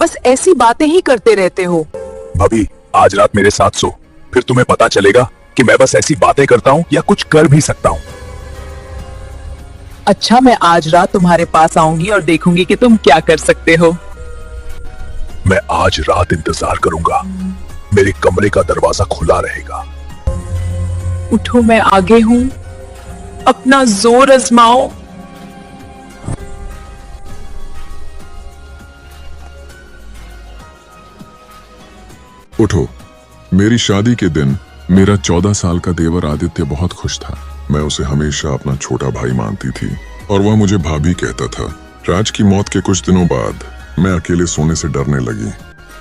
बस ऐसी बातें ही करते रहते हो। भाभी, आज रात मेरे साथ सो, फिर तुम्हें पता चलेगा कि मैं बस ऐसी बातें करता हूँ या कुछ कर भी सकता हूँ। अच्छा, मैं आज रात तुम्हारे पास आऊंगी और देखूंगी कि तुम क्या कर सकते हो। मैं आज रात इंतजार करूंगा। मेरे कमरे का दरवाजा खुला रहेगा। उठो, मैं आगे हूँ, अपना जोर आजमाओ। उठो। मेरी शादी के दिन मेरा 14 साल का देवर आदित्य बहुत खुश था। मैं उसे हमेशा अपना छोटा भाई मानती थी और वह मुझे भाभी कहता था। राज की मौत के कुछ दिनों बाद मैं अकेले सोने से डरने लगी,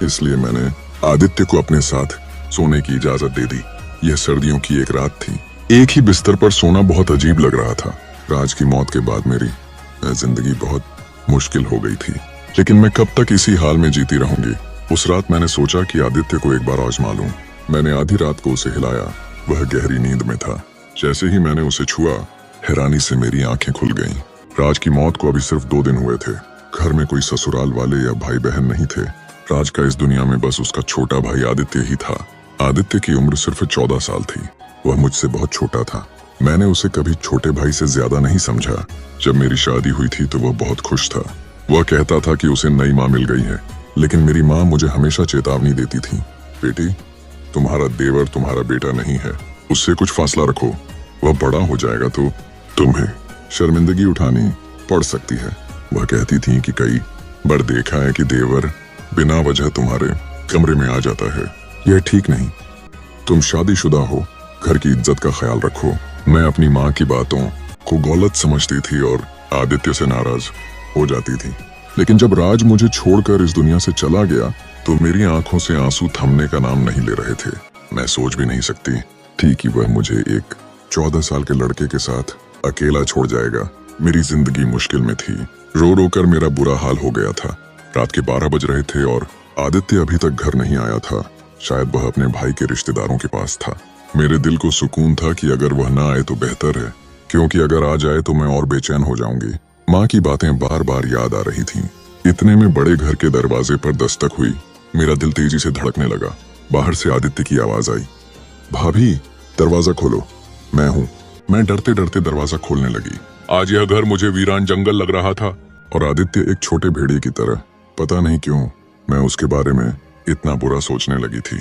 इसलिए मैंने आदित्य को अपने साथ सोने की इजाजत दे दी। यह सर्दियों की एक रात थी। एक ही बिस्तर पर सोना बहुत अजीब लग रहा था। राज की मौत के बाद मेरी जिंदगी बहुत मुश्किल हो गई थी, लेकिन मैं कब तक इसी हाल में जीती रहूंगी। उस रात मैंने सोचा कि आदित्य को एक बार आजमा लूं। मैंने आधी रात को उसे हिलाया। वह गहरी नींद में था। जैसे ही मैंने उसे छुआ, हैरानी से मेरी आंखें खुल गईं। राज की मौत को अभी सिर्फ 2 दिन हुए थे। घर में कोई ससुराल वाले या भाई बहन नहीं थे। राज का इस दुनिया में बस उसका छोटा भाई आदित्य ही था। आदित्य की उम्र सिर्फ 14 साल थी। वह मुझसे बहुत छोटा था। मैंने उसे कभी छोटे भाई से ज्यादा नहीं समझा। जब मेरी शादी हुई थी तो वह बहुत खुश था। वह कहता था कि उसे नई माँ मिल गई है, लेकिन मेरी माँ मुझे हमेशा चेतावनी देती थी, बेटी, तुम्हारा देवर तुम्हारा बेटा नहीं है, उससे कुछ फासला रखो। वह बड़ा हो जाएगा तो तुम्हें शर्मिंदगी उठानी पड़ सकती है। वह कहती थी कि कई बार देखा है कि देवर बिना वजह तुम्हारे कमरे में आ जाता है। यह ठीक नहीं। तुम शादीशुदा हो, घर की इज्जत का ख्याल रखो। मैं अपनी माँ की बातों को गलत समझती थी और आदित्य से नाराज हो जाती थी। लेकिन जब राज मुझे छोड़कर इस दुनिया से चला गया तो मेरी आंखों से आंसू थमने का नाम नहीं ले रहे थे। मैं सोच भी नहीं सकती थी कि वह मुझे एक 14 साल के लड़के के साथ अकेला छोड़ जाएगा। मेरी जिंदगी मुश्किल में थी। रो रो कर मेरा बुरा हाल हो गया था। रात के 12 बज रहे थे और आदित्य अभी तक घर नहीं आया था। शायद वह अपने भाई के रिश्तेदारों के पास था। मेरे दिल को सुकून था कि अगर वह ना आए तो बेहतर है, क्योंकि अगर आ जाए तो मैं और बेचैन हो जाऊंगी। माँ की बातें बार बार याद आ रही थीं। इतने में बड़े घर के दरवाजे पर दस्तक हुई। मेरा दिल तेजी से धड़कने लगा। बाहर से आदित्य की आवाज आई, भाभी, दरवाजा खोलो। मैं हूँ। मैं डरते डरते दरवाजा खोलने लगी। आज यह घर मुझे वीरान जंगल लग रहा था और आदित्य एक छोटे भेड़िए की तरह। पता नहीं क्यों मैं उसके बारे में इतना बुरा सोचने लगी थी।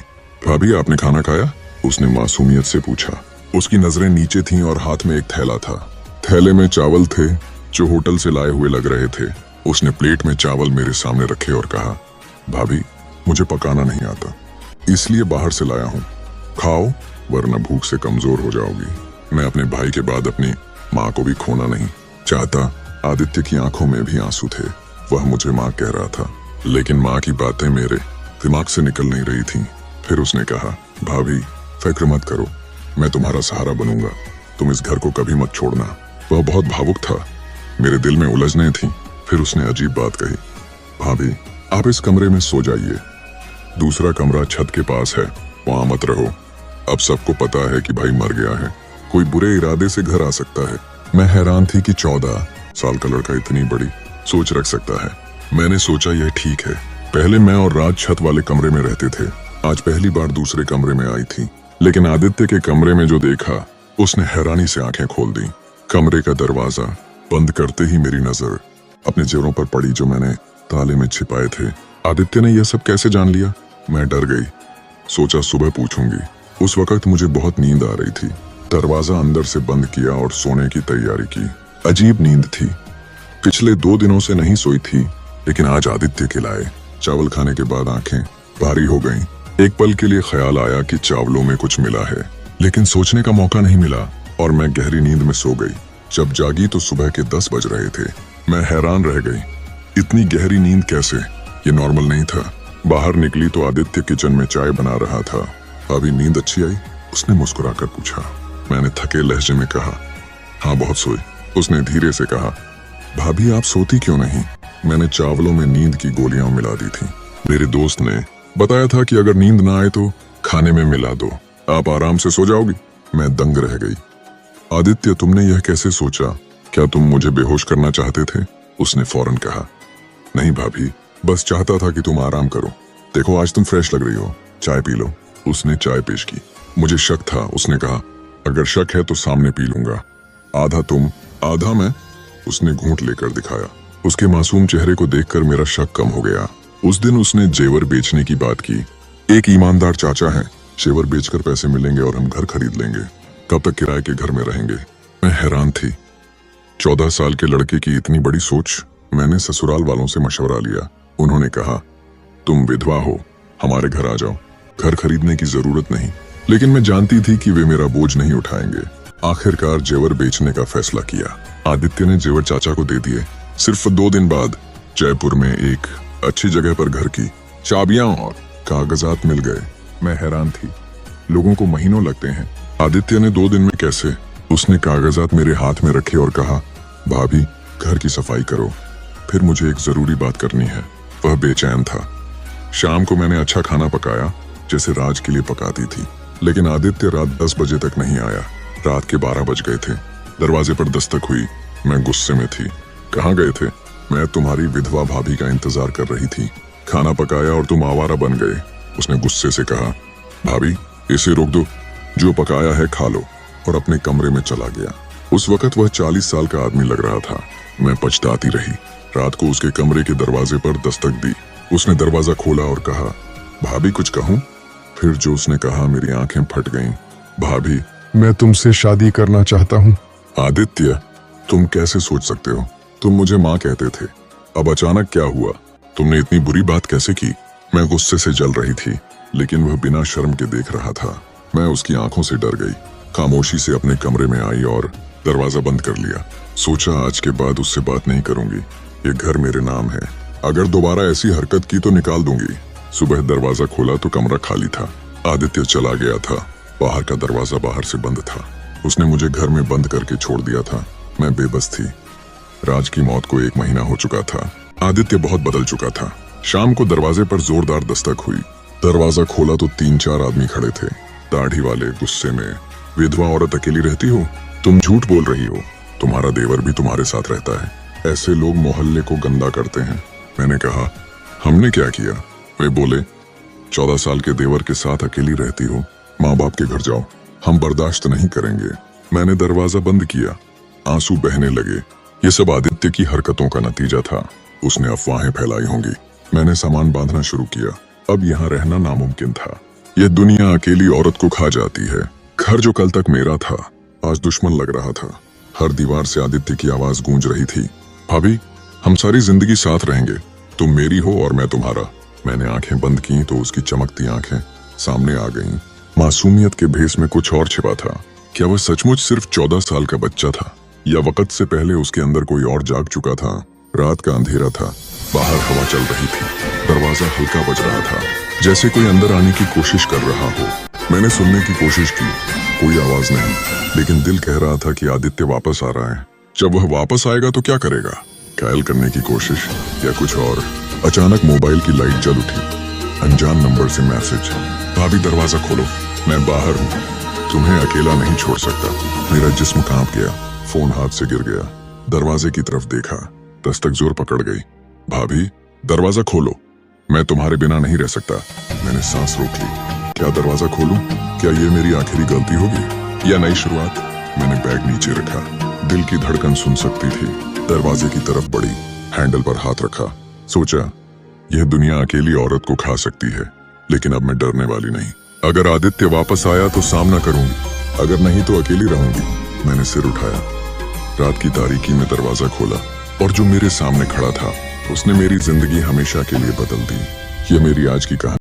भाभी, आपने खाना खाया? उसने मासूमियत से पूछा। उसकी नजरें नीचे थीं और हाथ में एक थैला था। थैले में चावल थे जो होटल से लाए हुए लग रहे थे। उसने प्लेट में चावल मेरे सामने रखे और कहा, भाभी, मुझे पकाना नहीं आता, इसलिए बाहर से लाया हूँ। खाओ, वरना भूख से कमजोर हो जाओगी। मैं अपने भाई के बाद अपनी माँ को भी खोना नहीं चाहता। आदित्य की आंखों में भी आंसू थे। वह मुझे माँ कह रहा था, लेकिन माँ की बातें मेरे दिमाग से निकल नहीं रही थीं। फिर उसने कहा, भाभी, फिक्र मत करो, मैं तुम्हारा सहारा बनूंगा। तुम इस घर को कभी मत छोड़ना। वह बहुत भावुक था। मेरे दिल में उलझने थी। फिर उसने अजीब बात कही, भाभी, आप इस कमरे में सो जाइए। दूसरा कमरा छत के पास है, वहां मत रहो। अब सबको पता है कि भाई मर गया है। कोई बुरे इरादे से घर आ सकता है। मैं हैरान थी कि 14 साल का लड़का इतनी बड़ी सोच रख सकता है। मैंने सोचा यह ठीक है। पहले मैं और राज छत वाले कमरे में रहते थे। आज पहली बार दूसरे कमरे में आई थी, लेकिन आदित्य के कमरे में जो देखा उसने हैरानी से आंखें खोल दी। कमरे का दरवाजा बंद करते ही मेरी नजर अपने जेवरों पर पड़ी जो मैंने ताले में छिपाए थे। आदित्य ने यह सब कैसे जान लिया? मैं डर गई। सोचा सुबह पूछूंगी। उस वक्त मुझे बहुत नींद आ रही थी। दरवाजा अंदर से बंद किया और सोने की तैयारी की। अजीब नींद थी। पिछले 2 दिनों से नहीं सोई थी, लेकिन आज आदित्य के लाए चावल खाने के बाद आंखें भारी हो गईं। एक पल के लिए ख्याल आया कि चावलों में कुछ मिला है, लेकिन सोचने का मौका नहीं मिला और मैं गहरी नींद में सो गई। जब जागी तो सुबह के 10 बज रहे थे। मैं हैरान रह गई, इतनी गहरी नींद कैसे? ये नॉर्मल नहीं था। बाहर निकली तो आदित्य किचन में चाय बना रहा था। अभी नींद अच्छी आई? उसने मुस्कुराकर पूछा। मैंने थके लहजे में कहा, हाँ, बहुत सोई। उसने धीरे से कहा, भाभी, आप सोती क्यों नहीं? मैंने चावलों में नींद की गोलियां मिला दी थी। मेरे दोस्त ने बताया था कि अगर नींद ना आए तो खाने में मिला दो, आप आराम से सो जाओगी। मैं दंग रह गई। आदित्य, तुमने यह कैसे सोचा? क्या तुम मुझे बेहोश करना चाहते थे? उसने फौरन कहा, नहीं भाभी, बस चाहता था कि तुम आराम करो। देखो आज तुम फ्रेश लग रही हो, चाय पी लो। उसने चाय पेश की। मुझे शक था। उसने कहा, अगर शक है तो सामने पी लूंगा। आधा तुम आधा मैं। उसने घूंट लेकर दिखाया। उसके मासूम चेहरे को देखकर मेरा शक कम हो गया। उस दिन उसने जेवर बेचने की बात की। एक ईमानदार चाचा है, जेवर बेचकर पैसे मिलेंगे और हम घर खरीद लेंगे। कब तक किराए के घर में रहेंगे? मैं हैरान थी। 14 साल के लड़के की इतनी बड़ी सोच। मैंने ससुराल वालों से मशवरा लिया। उन्होंने कहा, तुम विधवा हो, हमारे घर आ जाओ, घर खरीदने की जरूरत नहीं। लेकिन मैं जानती थी कि वे मेरा बोझ नहीं उठाएंगे। आखिरकार जेवर बेचने का फैसला किया। आदित्य ने जेवर चाचा को दे दिए। सिर्फ 2 दिन बाद जयपुर में एक अच्छी जगह पर घर की चाबियां और कागजात मिल गए। मैं हैरान थी। लोगों को महीनों लगते हैं, आदित्य ने 2 दिन में कैसे? उसने कागजात मेरे हाथ में रखे और कहा, भाभी घर की सफाई करो, फिर मुझे एक जरूरी बात करनी है। वह बेचैन था। शाम को मैंने अच्छा खाना पकाया जैसे राज के लिए पकाती थी, लेकिन आदित्य रात 10 बजे तक नहीं आया। रात के 12 बज गए थे। दरवाजे पर दस्तक हुई। मैं गुस्से में थी। कहाँ गए थे? मैं तुम्हारी विधवा भाभी का इंतजार कर रही थी। खाना पकाया और तुम आवारा बन गए। उसने गुस्से से कहा, भाभी इसे रोक दो, जो पकाया है खा लो, और अपने कमरे में चला गया। उस वक्त वह 40 साल का आदमी लग रहा था। मैं पछताती रही। रात को उसके कमरे के दरवाजे पर दस्तक दी। उसने दरवाजा खोला और कहा, भाभी कुछ कहूं? फिर जो उसने कहा मेरी आंखें फट गईं। भाभी मैं तुमसे शादी करना चाहता हूँ। आदित्य, तुम कैसे सोच सकते हो? तुम मुझे माँ कहते थे, अब अचानक क्या हुआ? तुमने इतनी बुरी बात कैसे की? मैं गुस्से से जल रही थी, लेकिन वह बिना शर्म के देख रहा था। मैं उसकी आंखों से डर गई। खामोशी से अपने कमरे में आई और दरवाजा बंद कर लिया। सोचा आज के बाद उससे बात नहीं करूंगी। ये घर मेरे नाम है। अगर दोबारा ऐसी हरकत की तो निकाल दूंगी। सुबह दरवाजा खोला तो कमरा खाली था। आदित्य चला गया था। बाहर का दरवाजा बाहर से बंद था। उसने मुझे घर में बंद करके छोड़ दिया था। मैं बेबस थी। राज की मौत को 1 महीना हो चुका था। आदित्य बहुत बदल चुका था। शाम को दरवाजे पर जोरदार दस्तक हुई। दरवाजा खोला तो 3-4 आदमी खड़े थे, दाढ़ी वाले, गुस्से में। विधवा औरत अकेली रहती हो? तुम झूठ बोल रही हो। तुम्हारा देवर भी तुम्हारे साथ रहता है। ऐसे लोग मोहल्ले को गंदा करते हैं। मैंने कहा, हमने क्या किया? वे बोले, 14 साल के देवर के साथ अकेली रहती हो, माँ बाप के घर जाओ, हम बर्दाश्त नहीं करेंगे। मैंने दरवाजा बंद किया। आंसू बहने लगे। ये सब आदित्य की हरकतों का नतीजा था। उसने अफवाहें फैलाई होंगी। मैंने सामान बांधना शुरू किया। अब यहाँ रहना नामुमकिन था। यह दुनिया अकेली औरत को खा जाती है। घर जो कल तक मेरा था, आज दुश्मन लग रहा था। हर दीवार से आदित्य की आवाज गूंज रही थी, भाभी हम सारी जिंदगी साथ रहेंगे, तुम मेरी हो और मैं तुम्हारा। मैंने आंखें बंद की तो उसकी चमकती आंखें सामने आ गईं। मासूमियत के भेस में कुछ और छिपा था। क्या वह सचमुच सिर्फ 14 साल का बच्चा था, या वक्त से पहले उसके अंदर कोई और जाग चुका था? रात का अंधेरा था। बाहर हवा चल रही थी। दरवाजा हल्का बज रहा था, जैसे कोई अंदर आने की कोशिश कर रहा हो। मैंने सुनने की कोशिश की, कोई आवाज नहीं, लेकिन दिल कह रहा था कि आदित्य वापस आ रहा है। जब वह वापस आएगा तो क्या करेगा? घायल करने की कोशिश या कुछ और? अचानक मोबाइल की लाइट जल उठी। अनजान नंबर से मैसेज, भाभी दरवाजा खोलो, मैं बाहर हूँ, तुम्हें अकेला नहीं छोड़ सकता। मेरा जिस्म कांप गया। फोन हाथ से गिर गया। दरवाजे की तरफ देखा। दस्तक जोर पकड़ गई। भाभी दरवाजा खोलो, मैं तुम्हारे बिना नहीं रह सकता। मैंने सांस रोक ली। क्या दरवाजा खोलूं? क्या ये मेरी आखिरी गलती होगी या नई शुरुआत? मैंने बैग नीचे रखा। दिल की धड़कन सुन सकती थी। दरवाजे की तरफ बढ़ी, हैंडल पर हाथ रखा। सोचा, यह दुनिया अकेली औरत को खा सकती है, लेकिन अब मैं डरने वाली नहीं। अगर आदित्य वापस आया तो सामना करूंगी, अगर नहीं तो अकेली रहूंगी। मैंने सिर उठाया। रात की तारीकी में दरवाजा खोला और जो मेरे सामने खड़ा था उसने मेरी जिंदगी हमेशा के लिए बदल दी। ये मेरी आज की कहानी।